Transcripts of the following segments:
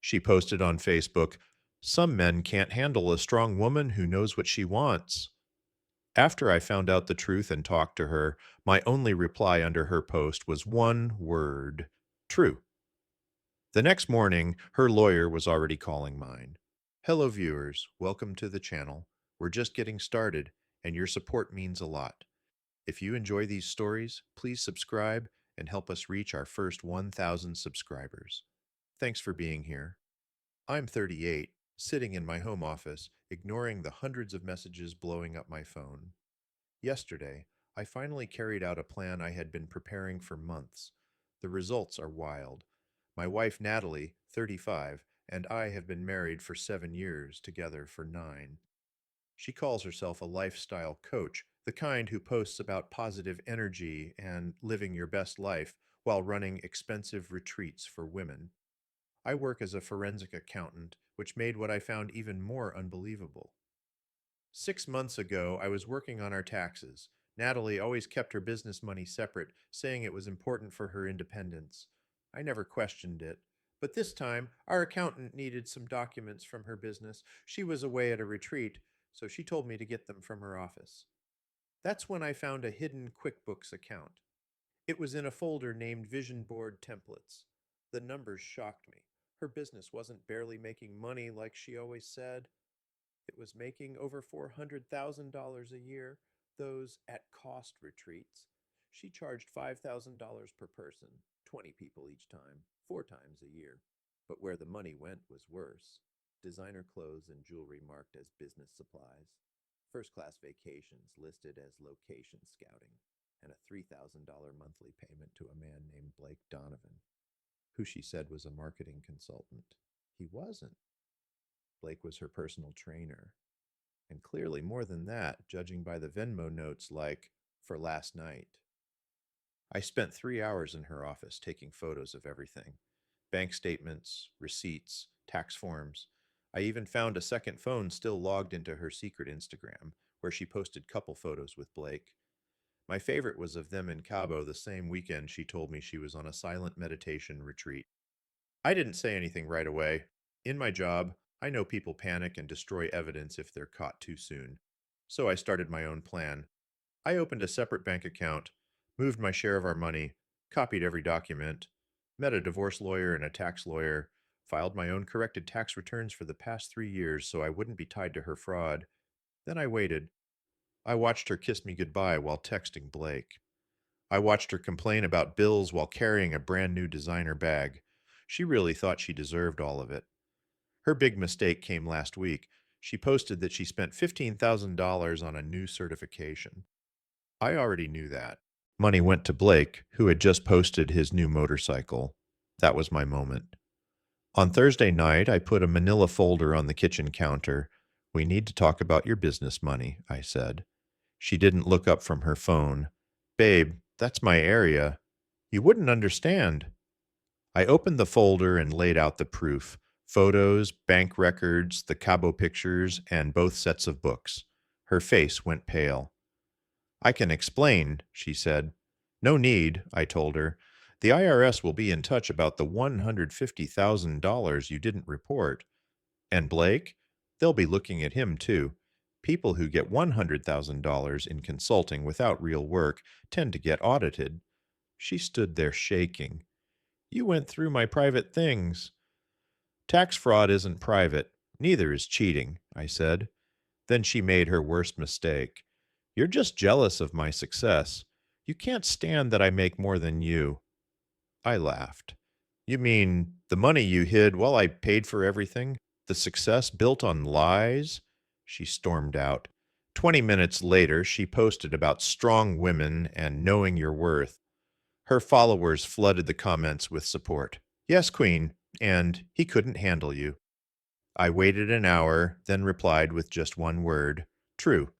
She posted on Facebook, "Some men can't handle a strong woman who knows what she wants." After I found out the truth and talked to her, my only reply under her post was one word: true. The next morning, her lawyer was already calling mine. "Hello, viewers. Welcome to the channel. We're just getting started, and your support means a lot. If you enjoy these stories, please subscribe and help us reach our first 1,000 subscribers. Thanks for being here." I'm 38, sitting in my home office, ignoring the hundreds of messages blowing up my phone. Yesterday, I finally carried out a plan I had been preparing for months. The results are wild. My wife, Natalie, 35, and I have been married for 7 years, together for 9. She calls herself a lifestyle coach, the kind who posts about positive energy and living your best life while running expensive retreats for women. I work as a forensic accountant, which made what I found even more unbelievable. 6 months ago, I was working on our taxes. Natalie always kept her business money separate, saying it was important for her independence. I never questioned it. But this time, our accountant needed some documents from her business. She was away at a retreat, so she told me to get them from her office. That's when I found a hidden QuickBooks account. It was in a folder named Vision Board Templates. The numbers shocked me. Her business wasn't barely making money like she always said. It was making over $400,000 a year, those at cost retreats. She charged $5,000 per person, 20 people each time, 4 times a year. But where the money went was worse. Designer clothes and jewelry marked as business supplies, first class vacations listed as location scouting, and a $3,000 monthly payment to a man named Blake Donovan, who she said was a marketing consultant. He wasn't. Blake was her personal trainer. And clearly more than that, judging by the Venmo notes like, "for last night." I spent 3 hours in her office taking photos of everything: bank statements, receipts, tax forms. I even found a second phone still logged into her secret Instagram, where she posted couple photos with Blake. My favorite was of them in Cabo the same weekend she told me she was on a silent meditation retreat. I didn't say anything right away. In my job, I know people panic and destroy evidence if they're caught too soon. So I started my own plan. I opened a separate bank account, moved my share of our money, copied every document, met a divorce lawyer and a tax lawyer, filed my own corrected tax returns for the past 3 years so I wouldn't be tied to her fraud. Then I waited. I watched her kiss me goodbye while texting Blake. I watched her complain about bills while carrying a brand new designer bag. She really thought she deserved all of it. Her big mistake came last week. She posted that she spent $15,000 on a new certification. I already knew that. Money went to Blake, who had just posted his new motorcycle. That was my moment. On Thursday night, I put a manila folder on the kitchen counter. "We need to talk about your business money," I said. She didn't look up from her phone. "Babe, that's my area. You wouldn't understand." I opened the folder and laid out the proof: photos, bank records, the Cabo pictures, and both sets of books. Her face went pale. "I can explain," she said. "No need," I told her. "The IRS will be in touch about the $150,000 you didn't report. And Blake? They'll be looking at him too. People who get $100,000 in consulting without real work tend to get audited." She stood there shaking. "You went through my private things." "Tax fraud isn't private. Neither is cheating," I said. Then she made her worst mistake. "You're just jealous of my success. You can't stand that I make more than you." I laughed. "You mean the money you hid while I paid for everything? The success built on lies?" She stormed out. 20 minutes later, she posted about strong women and knowing your worth. Her followers flooded the comments with support. "Yes, Queen," and "he couldn't handle you." I waited an hour, then replied with just one word: true.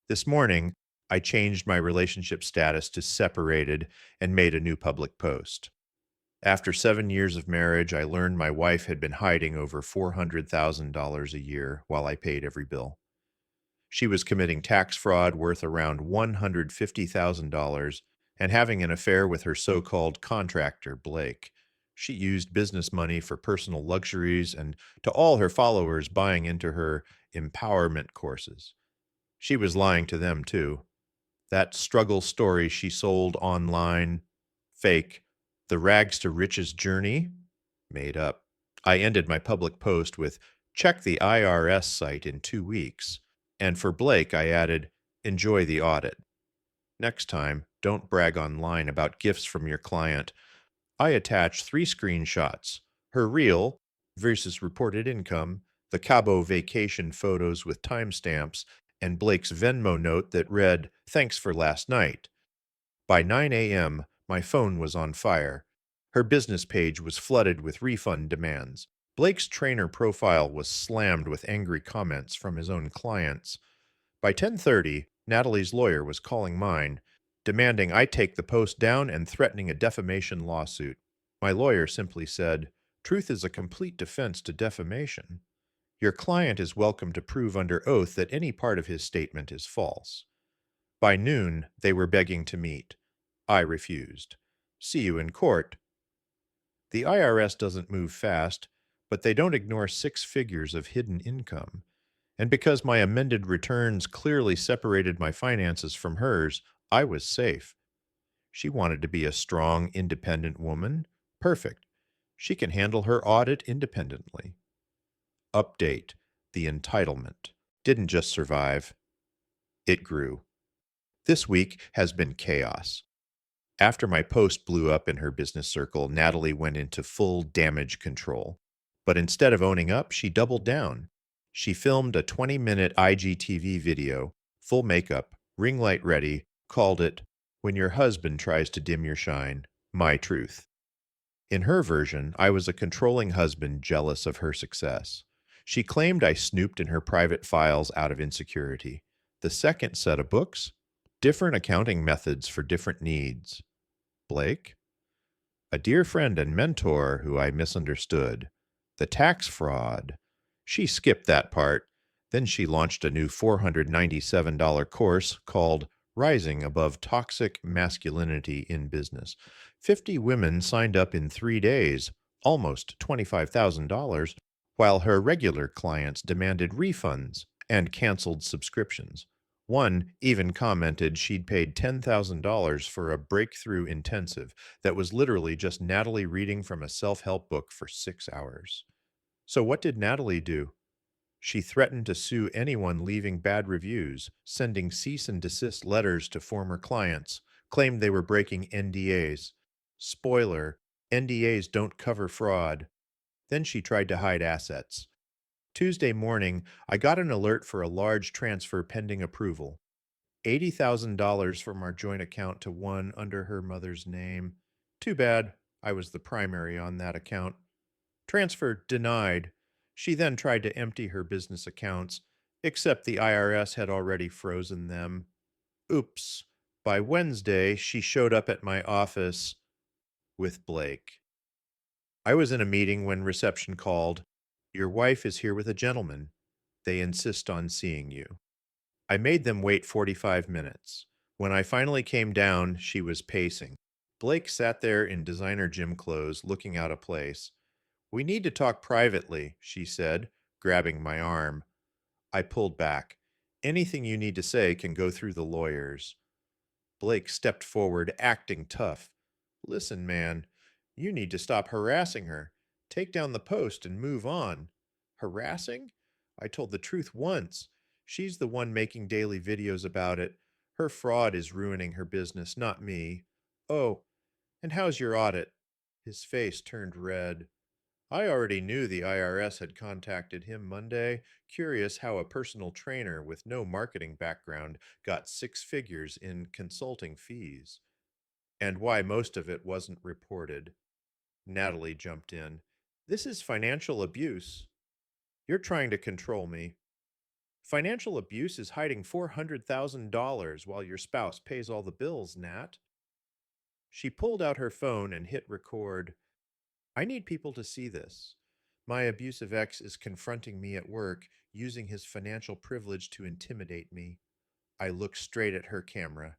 This morning, I changed my relationship status to separated and made a new public post. After 7 years of marriage, I learned my wife had been hiding over $400,000 a year while I paid every bill. She was committing tax fraud worth around $150,000 and having an affair with her so-called contractor, Blake. She used business money for personal luxuries and to all her followers buying into her empowerment courses. She was lying to them too. That struggle story she sold online, fake. The rags to riches journey, made up. I ended my public post with, check the IRS site in 2 weeks. And for Blake, I added, enjoy the audit. Next time, don't brag online about gifts from your client. I attached 3 screenshots, her real versus reported income, the Cabo vacation photos with timestamps, and Blake's Venmo note that read, thanks for last night. By 9 a.m., my phone was on fire. Her business page was flooded with refund demands. Blake's trainer profile was slammed with angry comments from his own clients. By 10:30, Natalie's lawyer was calling mine, demanding I take the post down and threatening a defamation lawsuit. My lawyer simply said, truth is a complete defense to defamation. Your client is welcome to prove under oath that any part of his statement is false. By noon, they were begging to meet. I refused. See you in court. The IRS doesn't move fast, but they don't ignore 6 figures of hidden income. And because my amended returns clearly separated my finances from hers, I was safe. She wanted to be a strong, independent woman. Perfect. She can handle her audit independently. Update. The entitlement didn't just survive, it grew. This week has been chaos. After my post blew up in her business circle, Natalie went into full damage control. But instead of owning up, she doubled down. She filmed a 20-minute IGTV video, full makeup, ring light ready, called it, When Your Husband Tries to Dim Your Shine, My Truth. In her version, I was a controlling husband jealous of her success. She claimed I snooped in her private files out of insecurity. The second set of books, different accounting methods for different needs. Blake? A dear friend and mentor who I misunderstood. The tax fraud. She skipped that part. Then she launched a new $497 course called Rising Above Toxic Masculinity in Business. 50 women signed up in 3 days, almost $25,000, while her regular clients demanded refunds and canceled subscriptions. One even commented she'd paid $10,000 for a breakthrough intensive that was literally just Natalie reading from a self-help book for 6 hours. So what did Natalie do? She threatened to sue anyone leaving bad reviews, sending cease and desist letters to former clients, claimed they were breaking NDAs. Spoiler, NDAs don't cover fraud. Then she tried to hide assets. Tuesday morning, I got an alert for a large transfer pending approval. $80,000 from our joint account to one under her mother's name. Too bad I was the primary on that account. Transfer denied. She then tried to empty her business accounts, except the IRS had already frozen them. Oops. By Wednesday, she showed up at my office with Blake. I was in a meeting when reception called. Your wife is here with a gentleman. They insist on seeing you. I made them wait 45 minutes. When I finally came down, she was pacing. Blake sat there in designer gym clothes, looking out of place. We need to talk privately, she said, grabbing my arm. I pulled back. Anything you need to say can go through the lawyers. Blake stepped forward, acting tough. Listen, man, you need to stop harassing her. Take down the post and move on. Harassing? I told the truth once. She's the one making daily videos about it. Her fraud is ruining her business, not me. Oh, and how's your audit? His face turned red. I already knew the IRS had contacted him Monday, curious how a personal trainer with no marketing background got 6 figures in consulting fees, and why most of it wasn't reported. Natalie jumped in. This is financial abuse. You're trying to control me. Financial abuse is hiding $400,000 while your spouse pays all the bills, Nat. She pulled out her phone and hit record. I need people to see this. My abusive ex is confronting me at work, using his financial privilege to intimidate me. I looked straight at her camera.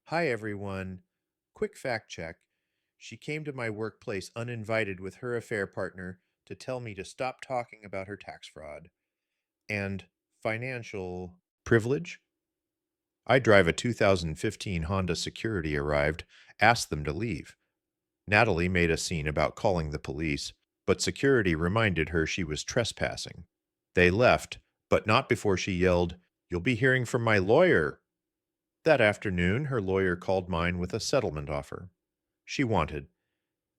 Hi, everyone. Quick fact check. She came to my workplace uninvited with her affair partner to tell me to stop talking about her tax fraud and financial privilege. I drive a 2015 Honda Security arrived, asked them to leave. Natalie made a scene about calling the police, but security reminded her she was trespassing. They left, but not before she yelled, "You'll be hearing from my lawyer." That afternoon, her lawyer called mine with a settlement offer. She wanted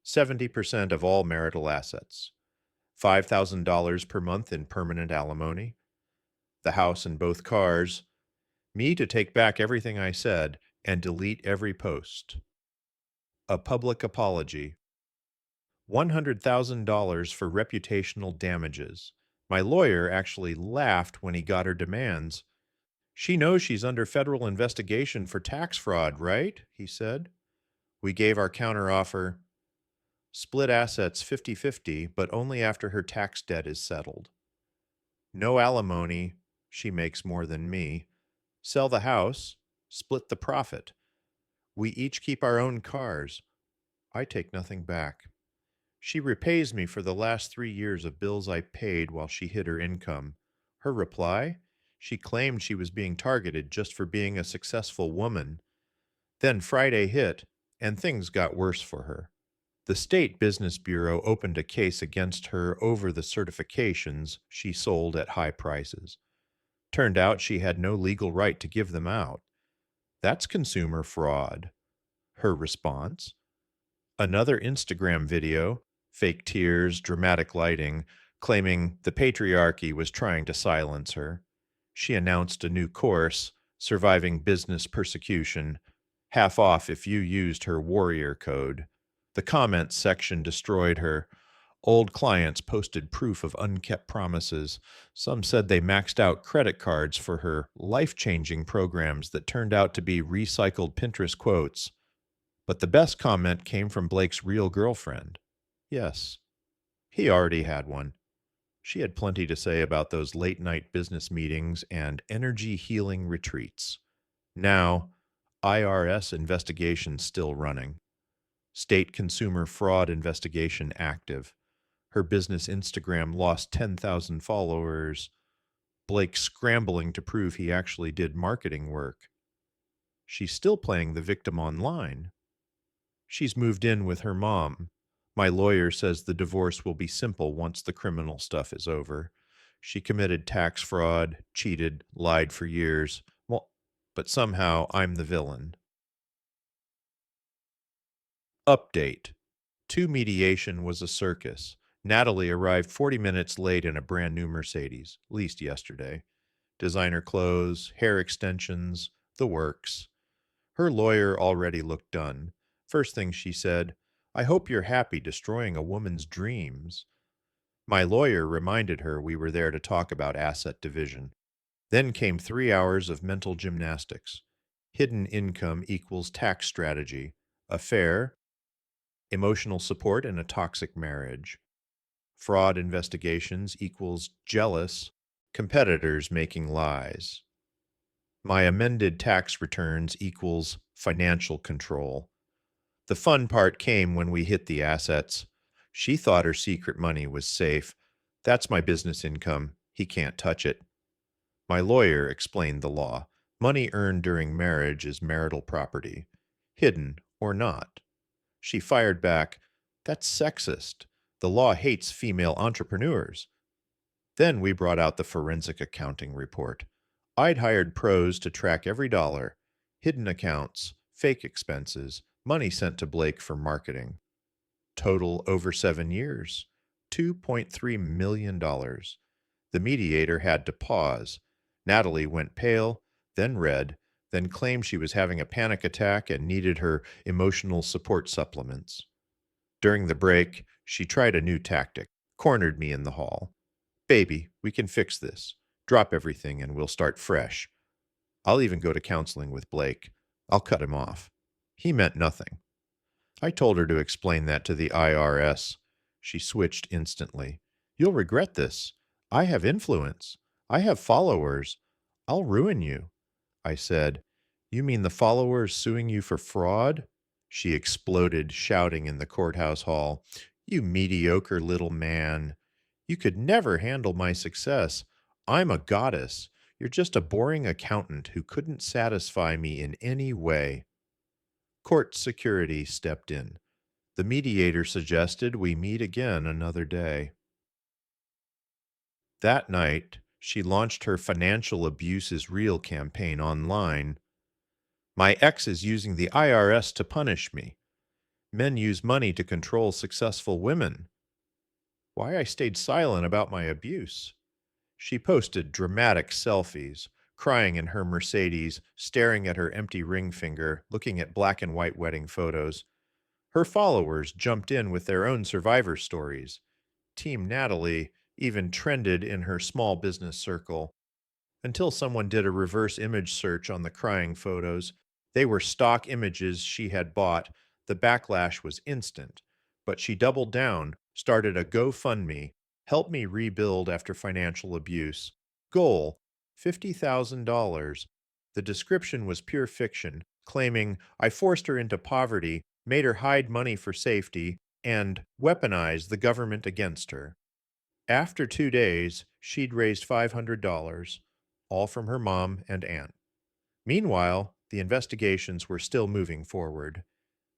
70% of all marital assets, $5,000 per month in permanent alimony, the house and both cars, me to take back everything I said and delete every post, a public apology, $100,000 for reputational damages. My lawyer actually laughed when he got her demands. "She knows she's under federal investigation for tax fraud, right?" he said. We gave our counteroffer, split assets 50-50, but only after her tax debt is settled. No alimony, she makes more than me. Sell the house, split the profit. We each keep our own cars. I take nothing back. She repays me for the last 3 years of bills I paid while she hid her income. Her reply? She claimed she was being targeted just for being a successful woman. Then Friday hit, and things got worse for her. The State Business Bureau opened a case against her over the certifications she sold at high prices. Turned out she had no legal right to give them out. That's consumer fraud. Her response? Another Instagram video, fake tears, dramatic lighting, claiming the patriarchy was trying to silence her. She announced a new course, Surviving Business Persecution, half off if you used her warrior code. The comments section destroyed her. Old clients posted proof of unkept promises. Some said they maxed out credit cards for her life-changing programs that turned out to be recycled Pinterest quotes. But the best comment came from Blake's real girlfriend. Yes, he already had one. She had plenty to say about those late-night business meetings and energy-healing retreats. Now, IRS investigation still running. State consumer fraud investigation active. Her business Instagram lost 10,000 followers. Blake scrambling to prove he actually did marketing work. She's still playing the victim online. She's moved in with her mom. My lawyer says the divorce will be simple once the criminal stuff is over. She committed tax fraud, cheated, lied for years. Well, but somehow I'm the villain. Update. 2 mediation was a circus. Natalie arrived 40 minutes late in a brand new Mercedes, leased yesterday. Designer clothes, hair extensions, the works. Her lawyer already looked done. First thing she said, "I hope you're happy destroying a woman's dreams." My lawyer reminded her we were there to talk about asset division. Then came 3 hours of mental gymnastics. Hidden income equals tax strategy. Affair, emotional support in a toxic marriage. Fraud investigations equals jealous, competitors making lies. My amended tax returns equals financial control. The fun part came when we hit the assets. She thought her secret money was safe. That's my business income. He can't touch it. My lawyer explained the law. Money earned during marriage is marital property, hidden or not. She fired back, "That's sexist. The law hates female entrepreneurs." Then we brought out the forensic accounting report. I'd hired pros to track every dollar, hidden accounts, fake expenses, money sent to Blake for marketing. Total over 7 years, $2.3 million. The mediator had to pause. Natalie went pale, then red, then claimed she was having a panic attack and needed her emotional support supplements. During the break, she tried a new tactic, cornered me in the hall. "Baby, we can fix this. Drop everything and we'll start fresh. I'll even go to counseling with Blake. I'll cut him off." He meant nothing. I told her to explain that to the IRS. She switched instantly. "You'll regret this. I have influence. I have followers. I'll ruin you." I said, "You mean the followers suing you for fraud?" She exploded, shouting in the courthouse hall, "You mediocre little man. You could never handle my success. I'm a goddess. You're just a boring accountant who couldn't satisfy me in any way." Court security stepped in. The mediator suggested we meet again another day. That night, she launched her financial abuse is real campaign online. "My ex is using the IRS to punish me. Men use money to control successful women. Why I stayed silent about my abuse." She posted dramatic selfies, crying in her Mercedes, staring at her empty ring finger, looking at black and white wedding photos. Her followers jumped in with their own survivor stories. Team Natalie even trended in her small business circle until someone did a reverse image search on the crying photos. They were stock images she had bought. The backlash was instant, but she doubled down, started a GoFundMe, "Help me rebuild after financial abuse." Goal, $50,000. The description was pure fiction, claiming, "I forced her into poverty, made her hide money for safety, and weaponized the government against her." After 2 days, she'd raised $500, all from her mom and aunt. Meanwhile, the investigations were still moving forward.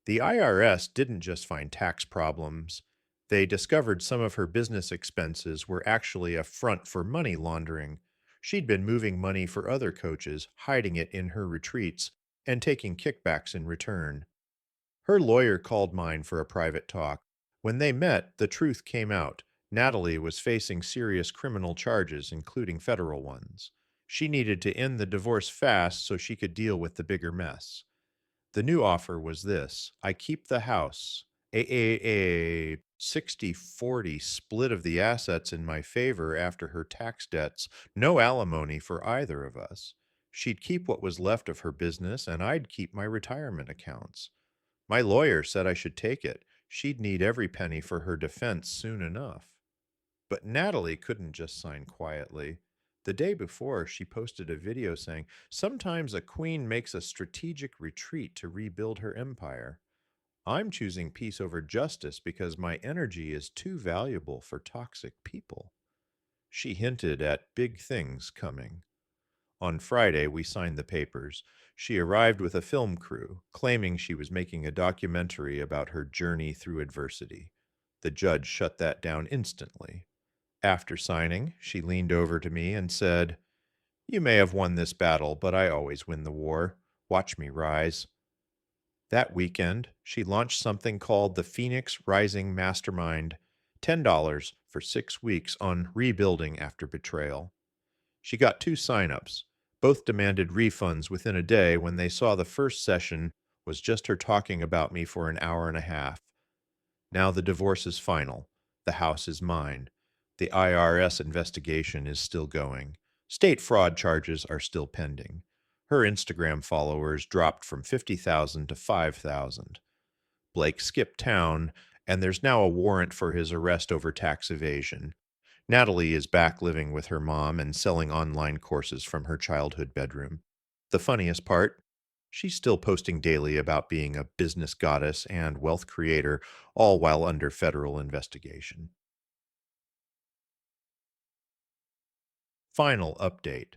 The IRS didn't just find tax problems. They discovered some of her business expenses were actually a front for money laundering. She'd been moving money for other coaches, hiding it in her retreats, and taking kickbacks in return. Her lawyer called mine for a private talk. When they met, the truth came out. Natalie was facing serious criminal charges, including federal ones. She needed to end the divorce fast so she could deal with the bigger mess. The new offer was this: I keep the house, a 60-40 split of the assets in my favor after her tax debts, no alimony for either of us. She'd keep what was left of her business, and I'd keep my retirement accounts. My lawyer said I should take it. She'd need every penny for her defense soon enough. But Natalie couldn't just sign quietly. The day before, she posted a video saying, "Sometimes a queen makes a strategic retreat to rebuild her empire. I'm choosing peace over justice because my energy is too valuable for toxic people." She hinted at big things coming. On Friday, we signed the papers. She arrived with a film crew, claiming she was making a documentary about her journey through adversity. The judge shut that down instantly. After signing, she leaned over to me and said, "You may have won this battle, but I always win the war. Watch me rise." That weekend, she launched something called the Phoenix Rising Mastermind, $10 for 6 weeks on rebuilding after betrayal. She got 2 signups. Both demanded refunds within a day when they saw the first session was just her talking about me for an hour and a half. Now the divorce is final. The house is mine. The IRS investigation is still going. State fraud charges are still pending. Her Instagram followers dropped from 50,000 to 5,000. Blake skipped town, and there's now a warrant for his arrest over tax evasion. Natalie is back living with her mom and selling online courses from her childhood bedroom. The funniest part? She's still posting daily about being a business goddess and wealth creator, all while under federal investigation. Final update.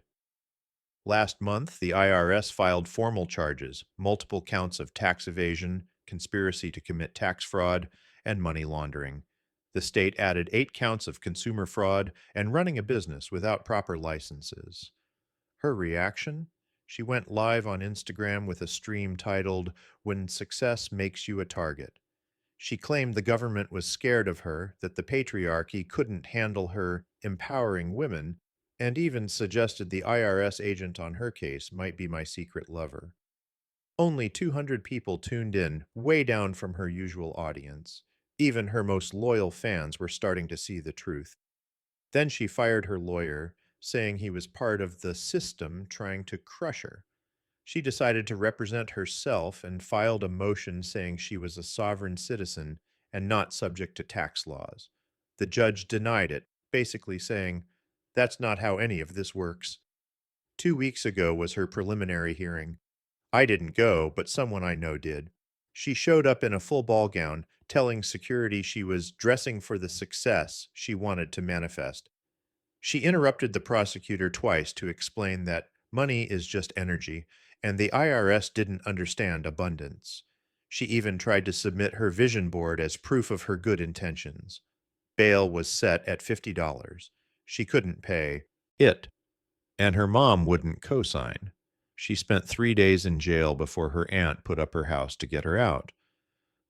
Last month, the IRS filed formal charges, multiple counts of tax evasion, conspiracy to commit tax fraud, and money laundering. The state added 8 counts of consumer fraud and running a business without proper licenses. Her reaction? She went live on Instagram with a stream titled, "When Success Makes You a Target." She claimed the government was scared of her, that the patriarchy couldn't handle her empowering women, and even suggested the IRS agent on her case might be my secret lover. Only 200 people tuned in, way down from her usual audience. Even her most loyal fans were starting to see the truth. Then she fired her lawyer, saying he was part of the system trying to crush her. She decided to represent herself and filed a motion saying she was a sovereign citizen and not subject to tax laws. The judge denied it, basically saying, "That's not how any of this works." 2 weeks ago was her preliminary hearing. I didn't go, but someone I know did. She showed up in a full ball gown, telling security she was dressing for the success she wanted to manifest. She interrupted the prosecutor twice to explain that money is just energy, and the IRS didn't understand abundance. She even tried to submit her vision board as proof of her good intentions. Bail was set at $50. She couldn't pay it, and her mom wouldn't co-sign. She spent 3 days in jail before her aunt put up her house to get her out.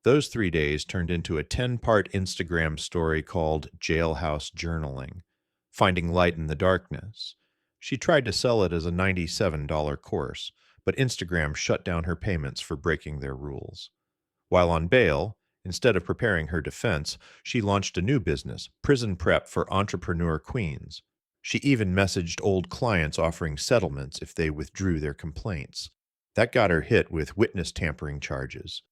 Those 3 days turned into a 10-part Instagram story called Jailhouse Journaling, Finding Light in the Darkness. She tried to sell it as a $97 course, but Instagram shut down her payments for breaking their rules. While on bail, instead of preparing her defense, she launched a new business, Prison Prep for Entrepreneur Queens. She even messaged old clients offering settlements if they withdrew their complaints. That got her hit with witness tampering charges.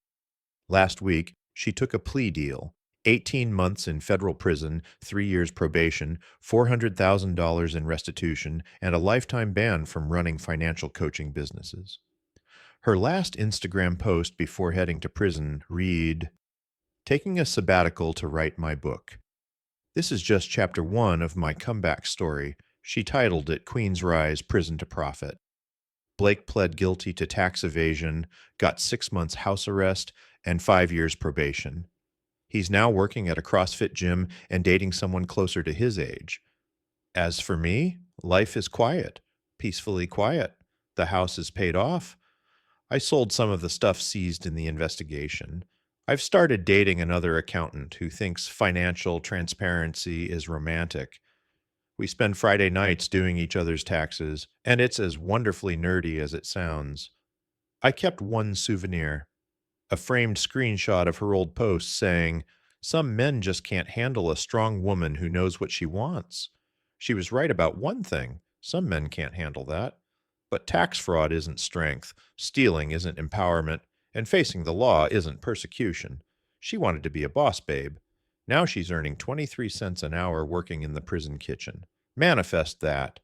Last week, she took a plea deal, 18 months in federal prison, 3 years probation, $400,000 in restitution, and a lifetime ban from running financial coaching businesses. Her last Instagram post before heading to prison read, "Taking a sabbatical to write my book. This is just chapter 1 of my comeback story." She titled it Queen's Rise, Prison to Profit. Blake pled guilty to tax evasion, got 6 months house arrest, and 5 years probation. He's now working at a CrossFit gym and dating someone closer to his age. As for me, life is quiet, peacefully quiet. The house is paid off. I sold some of the stuff seized in the investigation. I've started dating another accountant who thinks financial transparency is romantic. We spend Friday nights doing each other's taxes, and it's as wonderfully nerdy as it sounds. I kept one souvenir, a framed screenshot of her old post saying, "Some men just can't handle a strong woman who knows what she wants." She was right about one thing. Some men can't handle that. But tax fraud isn't strength, stealing isn't empowerment, and facing the law isn't persecution. She wanted to be a boss babe. Now she's earning 23 cents an hour working in the prison kitchen. Manifest that.